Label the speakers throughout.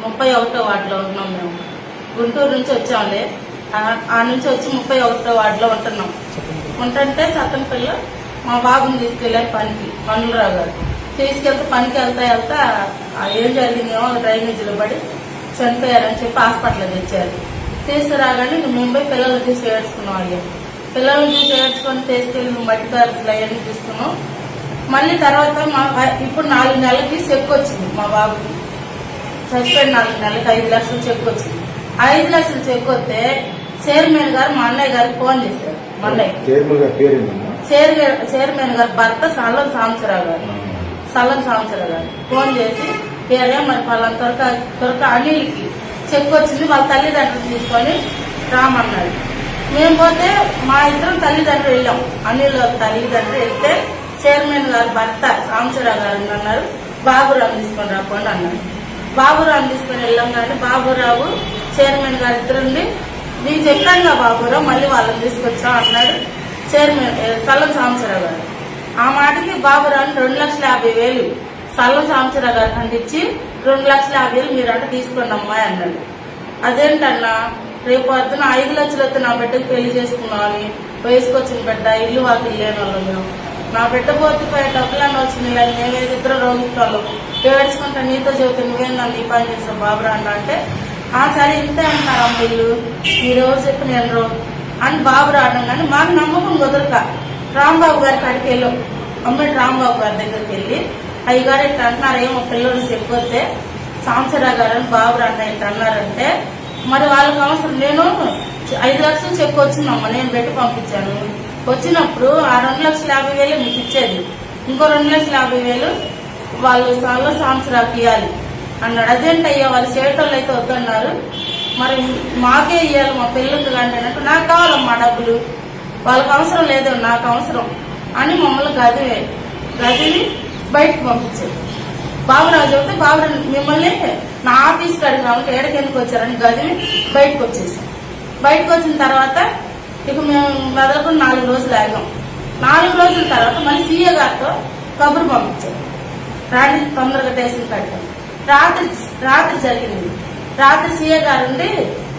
Speaker 1: 31వ వార్డులో ఉంటున్నాం మేము. గుంటూరు నుంచి వచ్చాంలే. ఆ నుంచి వచ్చి 31వ వార్డులో ఉంటున్నాం. ఉంటుంటే సత్తనపల్లి మా బాబుని తీసుకెళ్లారు పనికి, పన్నులరావు గారు తీసుకెళ్తే పనికి వెళ్తా ఏం జరిగిందేమో డ్రైనేజీలో పడి చనిపోయారని చెప్పి హాస్పిటల్ తెచ్చారు. తీసుకురాగానే మేము పోయి పిల్లలు తీసి ఏడ్చుకున్నాం. అయ్యా పిల్లల్ని తీసి ఏడ్చుకొని తీసుకెళ్ళి మట్టి కారులు అవన్నీ తీసుకున్నాం. మళ్ళీ తర్వాత ఇప్పుడు 4 నెలలకి చెక్ వచ్చింది మా బాబుకి. చచ్చిపోయిన 4 నెలలకి 5 లక్షలు చెక్ వచ్చింది. 5 లక్షలు చెక్ వస్తే చైర్మన్ గారు మా అన్నయ్య గారికి ఫోన్ చేశారు. మా అన్నయ్య చైర్మన్ గారు భర్త సల్లం సాంబశివరావు గారు ఫోన్ చేసి మరి వాళ్ళ త్వరక అనిల్కి చెక్ వచ్చింది, వాళ్ళ తల్లిదండ్రులు తీసుకొని రామన్నాడు. మేము పోతే మా ఇద్దరం తల్లిదండ్రులు వెళ్ళాం. అనిల్ తల్లిదండ్రులు వెళ్తే చైర్మన్ గారు భర్త సాంబశివరావు గారు అన్నారు, బాబురావు తీసుకొని రాకుండా అన్నారు. బాబురావు తీసుకొని వెళ్ళాం. కానీ బాబురావు చైర్మన్ గారు ఇద్దరుండి నీకు చెప్పానుగా బాబురావు మళ్ళీ వాళ్ళని తీసుకొచ్చాం అన్నాడు చైర్మన్ సల్లం సాంబశివరావు గారు. ఆ మాటకి బాబురావుని 2,50,000 సల్లం సాంబశివరావు గారు అందించి 2,50,000 మీరు అంటే తీసుకోండి అమ్మాయి అన్నాడు. అదేంటన్నా రేపు పొద్దున 5 లక్షలు వస్తే నా బిడ్డకు పెళ్లి చేసుకున్నామని వయసుకొచ్చిన బిడ్డ ఇల్లు వాకిలు లేని వాళ్ళు మేము. నా బిడ్డ పోతే డబ్బులన్నీ వచ్చింది, మేమేది ఇద్దరు రోగిస్తాను ఏడ్చుకుంటా నీతో చెబుతా నువ్వేందా నీ పని చేస్తావు బాబురా అంటే సరే ఇంతే అంటున్నారు అమ్మాయిలు మీరు ఎవరు చెప్పి నేను అని బాబు రావడం. కానీ మాకు నమ్మకం కుదరక రాంబాబు గారి కాడికి వెళ్ళాం. అమ్మటి రాంబాబు గారి దగ్గరికి వెళ్ళి అయ్యగారు ఇట్లా అంటున్నారు, ఏమో పిల్లలు చెప్పొస్తే సాంబశివరావు గారు అని బాబు రాన్న ఇట్లా అన్నారంటే మరి వాళ్ళకి అవసరం. నేను 5 లక్షలు చెక్ వచ్చిందమ్మా, నేను పెట్టి పంపించాను. వచ్చినప్పుడు ఆ 2,50,000 మీకు ఇచ్చేది, ఇంకో 2,50,000 వాళ్ళు సాంబశివరావుకి ఇవ్వాలి అన్నాడు. అదేంటయ్యా వాళ్ళు చేయటోళ్ళు అయితే వద్దన్నారు, మరి మాకే ఇవ్వాలి మా పిల్లలకి కానీ అన్నట్టు. నాకు కావాలమ్మా డబ్బులు, వాళ్ళకి అవసరం లేదు నాకు అవసరం అని మమ్మల్ని గదిని బయటకు పంపించారు. బాబురావు చెబితే బాబురావు మిమ్మల్ని నా ఆఫీస్ కాడికి రావాలి ఏడకి ఎందుకు వచ్చారని గదిని బయటకు వచ్చేసాం. బయటకు వచ్చిన తర్వాత ఇక మేము మెదలుకుని 4 రోజులు ఆగాం. 4 రోజుల తర్వాత మళ్ళీ సీఏ గారితో కబురు పంపించారు, రాణి తొందరగా టేషన్ కట్టాం. రాత్రి జరిగింది. రాత్రి సీఏ గారు ఉండి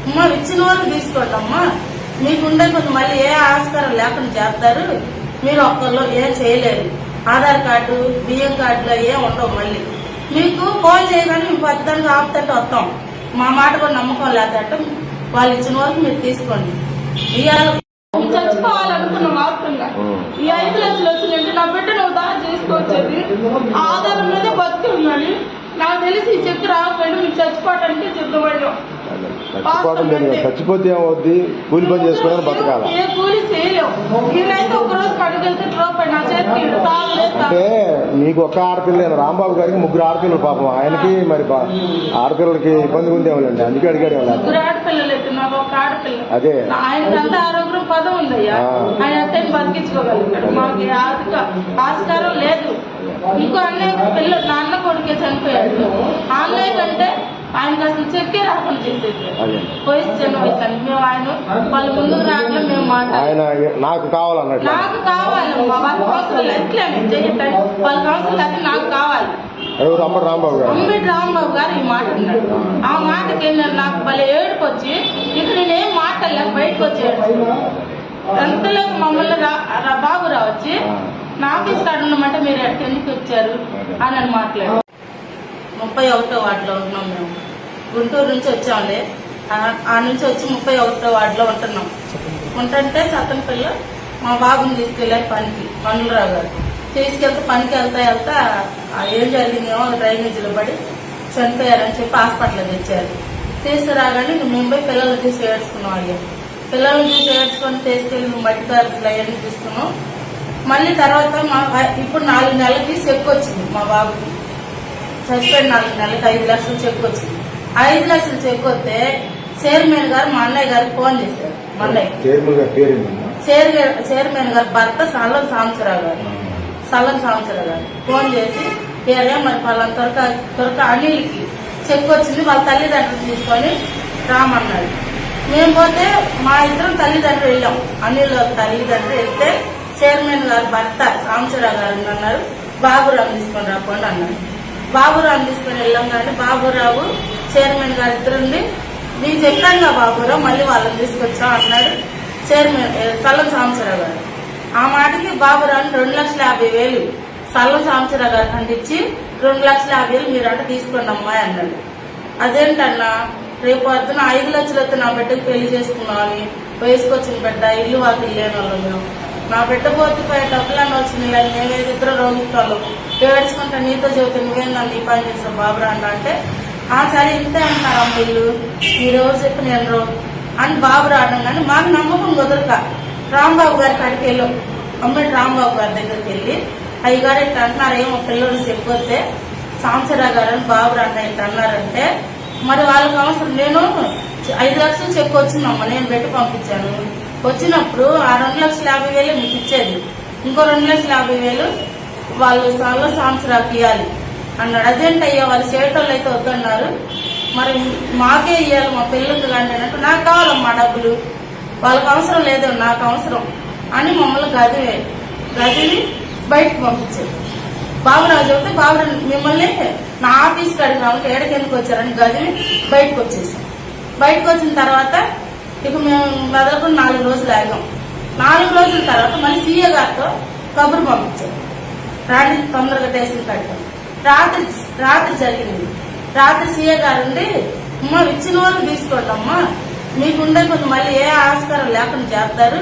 Speaker 1: అమ్మ ఇచ్చిన వాళ్ళు తీసుకోండి అమ్మా, మీకుండే కొంచెం మళ్ళీ ఏ ఆస్కారం లేకుండా చేస్తారు, మీరు ఒక్కళ్ళు ఏం చేయలేరు, ఆధార్ కార్డు బియ్యం కార్డులో ఏం ఉండవు, మళ్ళీ మీకు ఫోన్ చేయగానే మేము పద్ధతిగా ఆపుతట్టు వస్తాం, మా మాట కూడా నమ్మకం లేదట్టు వాళ్ళు ఇచ్చిన వరకు మీరు తీసుకోండి. చచ్చిపోవాలనుకున్నాం ఆపుతుందా ఈ 5 లక్షలు వచ్చిందంటే నా బిడ్డ నువ్వు దారి చేసుకోవచ్చేది ఆధారం మీదే బతికి ఉన్నది. నాకు తెలిసి ఈ చెక్ రాకపోయినా మీకు చచ్చిపోవటానికి సిద్ధపడ్డాం.
Speaker 2: చచ్చిపోతే ఏమవుద్ది, కూలి పని చేసుకోవడానికి బతకాల.
Speaker 1: ఏ కూలి చేయలేము. నేనైతే ఒకరోజు కడుగెళ్తే రూపాయి నా చేతికి
Speaker 2: అంటే మీకు ఒక్క ఆడపిల్ల, రాంబాబు గారికి 3 ఆడపిల్లలు పాపం, ఆయనకి మరి ఆడపిల్లలకి ఇబ్బంది ఉండేవాళ్ళండి, అందుకే అడిగాడు.
Speaker 1: 3 ఆడపిల్లలు అయితే నాకు ఒక ఆడపిల్ల.
Speaker 2: అదే
Speaker 1: ఆయనకంతా ఆరోగ్యం పదం ఉందయ్యా, ఆయన అత్తని బతికించుకోగలుగుతాడు. మాకు ఆస్కారం లేదు. ఇంకో అన్నయ్య పిల్లలు నా అన్న కొడుకే చనిపోయాడు. ఆ అన్నయ్య కంటే ఆయనకు అసలు చెక్కే రాకుండా చేసేది వయసు చిన్న వయసు అని. మేము ఆయన వాళ్ళు ముందుకు రాకుండా మేము మాట్లాడాలి. నాకు కావాలమ్మా, వాళ్ళకి అవసరం ఎట్లా చేయటం, వాళ్ళకి అవసరం లేక నాకు కావాలి.
Speaker 2: అంబటి
Speaker 1: రాంబాబు గారు ఈ మాట అన్నాడు. ఆ మాటకి నాకు భలే ఏడుపు వచ్చి ఇక నేనేం మాట్లాడలేక బయటకు వచ్చేది. అంతలోకి మమ్మల్ని బాబు రావచ్చి నా ఆఫీస్ కాడ ఉన్నామంటే మీరు ఎందుకు వచ్చారు అని మాట్లాడు. 31వ వార్డులో ఉంటున్నాం మేము. గుంటూరు నుంచి వచ్చాంలే. ఆ నుంచి వచ్చి 31వ వార్డులో ఉంటున్నాం. ఉంటుంటే సత్తనపల్లి మా బాబుని తీసుకెళ్లారు పనికి, పన్నులరావు గారు తీసుకెళ్తే పనికి వెళ్తా ఏం జరిగిందేమో డ్రైనేజీలో పడి చనిపోయారని చెప్పి హాస్పిటల్ తెచ్చారు. తీసుకురాగానే మేము పోయి పిల్లలు తీసి ఏడ్చుకున్నాం. అయ్యా పిల్లల్ని తీసి ఏడ్చుకొని తీసుకెళ్ళి మట్టి కారులు అవన్నీ తీసుకున్నాం. మళ్ళీ తర్వాత ఇప్పుడు 4 నెలలకి చెక్ వచ్చింది మా బాబుకి. చచ్చిపోయిన 4 నెలలకి 5 లక్షలు చెక్ వచ్చింది. 5 లక్షలు చెక్ వస్తే చైర్మన్ గారు మా అన్నయ్య గారికి ఫోన్ చేశారు. మా అన్నయ్య చైర్మన్ గారు భర్త సల్లం సాంబశివరావు గారు ఫోన్ చేసి మరి వాళ్ళ త్వరక అనిల్కి చెక్ వచ్చింది, వాళ్ళ తల్లిదండ్రులు తీసుకొని రామన్నాడు. మేము పోతే మా ఇద్దరం తల్లిదండ్రులు వెళ్ళాం. అనిల్ తల్లిదండ్రులు వెళ్తే చైర్మన్ గారు భర్త సాంబశివరావు గారు అన్నారు, బాబురావు తీసుకొని రాకుండా అన్నారు. బాబురావు తీసుకొని వెళ్ళాం. కానీ బాబురావు చైర్మన్ గారు ఇద్దరుండి నేను చెప్పానుగా బాబురావు మళ్ళీ వాళ్ళని తీసుకొచ్చాం అన్నాడు చైర్మన్ సల్లం సాంబశివరావు గారు. ఆ మాటకి బాబురావుని 2,50,000 సల్లం సాంబశివరావు గారు ఖండించి 2,50,000 మీరు అట తీసుకోండి అమ్మాయి అన్నాడు. అదేంటన్నా రేపు పొద్దున 5 లక్షలతో నా బిడ్డకు పెళ్లి చేసుకున్నామని వయసుకొచ్చిన బిడ్డ ఇల్లు వాకిలు లేని వాళ్ళు మేము నా బిడ్డ పోతే డబ్బులన్నీ వచ్చినాయి అని మేమేది ఇద్దరు రోగిస్తాను ఏడ్చుకుంటా నీతో చెబుతా నువ్వేందా నీ పని చేసావు బాబురా అన్న అంటే సరే ఇంతే అంటున్నారు అమ్మ ఇల్లు మీరెవరు చెప్పి నేను అని బాబు రావడం కానీ మాకు నమ్మకం కుదరక రాంబాబు గారి కాడికి వెళ్ళాం. అమ్మటి రాంబాబు గారి దగ్గరికి వెళ్ళి అయ్యగారు ఇట్లా అంటున్నారు ఏమో పిల్లలు చెప్పొస్తే సాంబశివరావు గారు అని బాబు అన్న ఇట్లా అన్నారంటే మరి వాళ్ళకి అవసరం నేను 5 లక్షలు చెక్ వచ్చిందమ్మా నేను పెట్టి పంపించాను. వచ్చినప్పుడు ఆ 2,50,000 మీకు ఇచ్చేది ఇంకో 2,50,000 వాళ్ళు సాంబశివరావుకి ఇవ్వాలి అన్నాడు. అదేంటయ్యా వాళ్ళు చేయటోళ్ళు అయితే వద్దన్నారు మరి మాకే ఇవ్వాలి మా పిల్లలకి కానీ అన్నట్టు నాకు కావాలమ్మా డబ్బులు వాళ్ళకి అవసరం లేదు నాకు అవసరం అని మమ్మల్ని గదిని బయటకు పంపించారు. బాబురావు చెబితే బాబురావు మిమ్మల్ని నా ఆఫీస్కి అడిగినాము ఏడకి ఎందుకు వచ్చారని గదిని బయటకు వచ్చేసాం. బయటకు వచ్చిన తర్వాత ఇక మేము మెదలకుండా 4 రోజులు ఆగాం. 4 రోజుల తర్వాత మళ్ళీ సీఏ గారితో కబురు పంపించారు రాత్రి తొందరగా టేషన్ కట్టాం. రాత్రి జరిగింది. రాత్రి సీఏ గారు ఉండి అమ్మ ఇచ్చిన వాళ్ళు తీసుకోండి అమ్మా మీకుండే కొంచెం మళ్ళీ ఏ ఆస్కారం లేకుండా చేస్తారు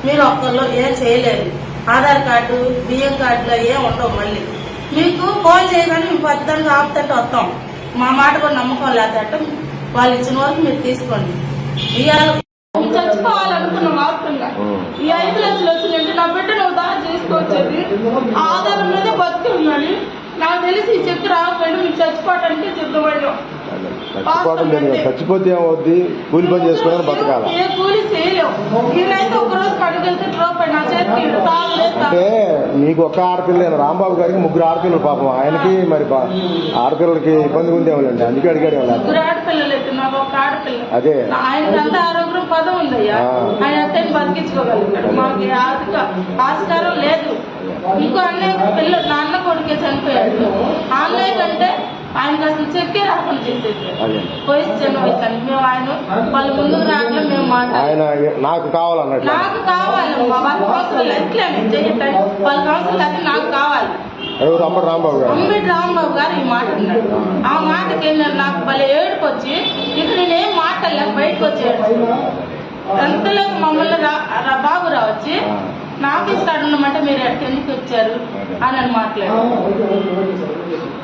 Speaker 1: మీరు ఒక్కళ్ళు ఏం చేయలేరు ఆధార్ కార్డు బియ్యం కార్డులో ఏం ఉండవు మళ్ళీ మీకు ఫోన్ చేయగానే మేము పద్ధతిగా ఆపుతట్టు వస్తాం మా మాట కూడా నమ్మకం లేదట వాళ్ళు ఇచ్చిన వరకు మీరు తీసుకోండి చచ్చిపోవాలనుకున్న మాత్రంగా ఈ 5 లక్షలు వచ్చిందంటే నా బిడ్డ నువ్వు దారి చేసుకొచ్చేది ఆధారం మీదే బతికి ఉన్నాడు నాకు తెలిసి ఈ చెక్ రాకపోయినా మీకు చచ్చిపోవటానికి సిద్ధపడ్డాం.
Speaker 2: చచ్చిపోతే ఏమవుద్ది కూలి పని చేసుకుని బతకాల
Speaker 1: ఏ కూలి చేయలేవు నేనైతే ఒకరోజు కడుగెళ్తే రూపాయి నా చేతికి
Speaker 2: అంటే మీకు ఒక ఆడపిల్ల రాంబాబు గారికి 3 ఆడపిల్లలు పాపం ఆయనకి మరి ఆడపిల్లలకి ఇబ్బంది ఉందేమోనండి అందుకే అడిగాడు
Speaker 1: 3 ఆడపిల్లలు అయితే నాకు ఒక ఆడపిల్ల
Speaker 2: అదే
Speaker 1: ఆయనకి అంత ఆరోగ్యం పదం ఉందయ్యా ఆయన అత్తని బతికించుకోగలుగుతాడు మాకు ఆస్కారం లేదు. ఇంకో అన్నయ్య పిల్లలు నా అన్న కొడుకే చనిపోయాడు ఆ అన్నయ్య కంటే ఆయనకి అసలు చెక్కే రాకుండా చేసేది వయసు చిన్న వయసు అని మేము ఆయన వాళ్ళ ముందుకు రావడం మేము మాట్లాడాలి
Speaker 2: నాకు కావాలన్నట్టు
Speaker 1: నాకు కావాలమ్మా వాళ్ళ అవసరం ఎట్లనే చెయ్యటం వాళ్ళకి అవసరం లేకపోతే నాకు కావాలి అమ్మటి రాంబాబు గారు ఈ మాట అన్నాడు. ఆ మాటకి ఏంటంటే నాకు భలే ఏడుపు వచ్చి ఇక నేనేం మాట్లాడలేక బయటకు వచ్చి అంతలోకి మమ్మల్ని బాబురావు వచ్చి నా ఆఫీస్ కాడ ఉండమంటే మీరు ఎక్కడికి ఎందుకు వచ్చారు అని మాట్లాడారు.